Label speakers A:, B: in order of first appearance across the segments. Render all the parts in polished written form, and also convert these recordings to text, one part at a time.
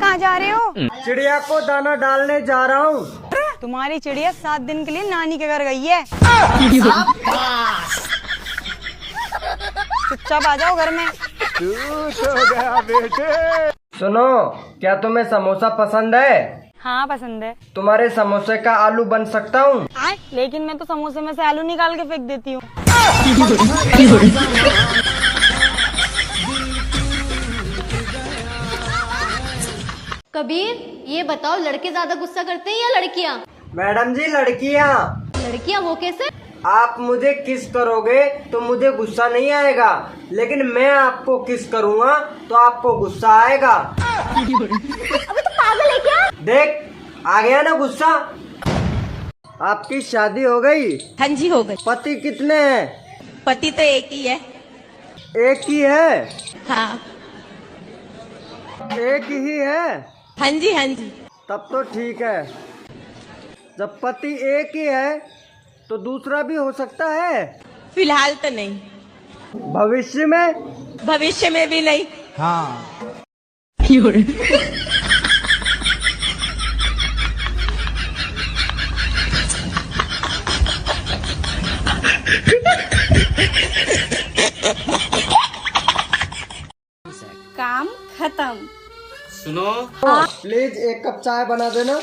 A: कहाँ जा रहे हो?
B: चिड़िया को दाना डालने जा रहा हूँ।
A: तुम्हारी चिड़िया 7 दिन के लिए नानी के घर गई है। चुपचाप आ जाओ घर में।
B: गया बेटे। सुनो, क्या तुम्हें समोसा पसंद है?
A: हाँ पसंद है।
B: तुम्हारे समोसे का आलू बन सकता हूँ?
A: लेकिन मैं तो समोसे में से आलू निकाल के फेंक देती हूँ।
C: कबीर, ये बताओ लड़के ज्यादा गुस्सा करते हैं या लड़कियाँ?
B: मैडम जी, लड़कियाँ।
C: लड़कियाँ वो कैसे?
B: आप मुझे किस करोगे तो मुझे गुस्सा नहीं आएगा, लेकिन मैं आपको किस करूँगा तो आपको गुस्सा आएगा।
C: अबे तो पागल है क्या?
B: देख, आ गया ना गुस्सा। आपकी शादी हो गई?
D: हाँ जी हो गई।
B: पति कितने हैं?
D: पति तो एक ही है।
B: एक ही है?
D: हाँ
B: एक ही है?
D: हाँ जी हाँ जी।
B: तब तो ठीक है। जब पति एक ही है तो दूसरा भी हो सकता है?
D: फिलहाल तो नहीं।
B: भविष्य में?
D: भविष्य में भी नहीं।
B: हाँ।
A: काम खत्म।
E: सुनो,
B: प्लीज एक कप चाय बना देना।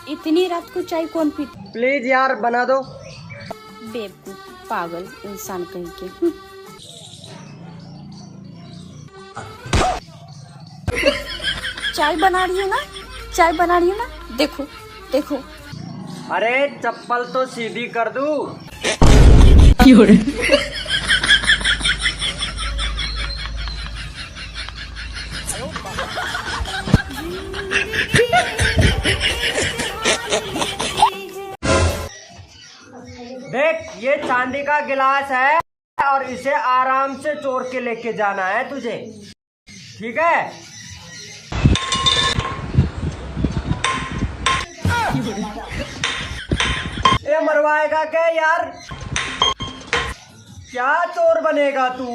A: इतनी रात को चाय कौन पीता?
B: प्लीज यार, बना दो।
A: बेवकूफ, पागल इंसान कहीं के। चाय बना रही हूँ ना, चाय बना रही हूँ ना, देखो देखो।
B: अरे चप्पल तो सीधी कर दूं। देख, ये चांदी का गिलास है और इसे आराम से चोर के लेके जाना है तुझे, ठीक है? ये मरवाएगा क्या यार? क्या चोर बनेगा तू?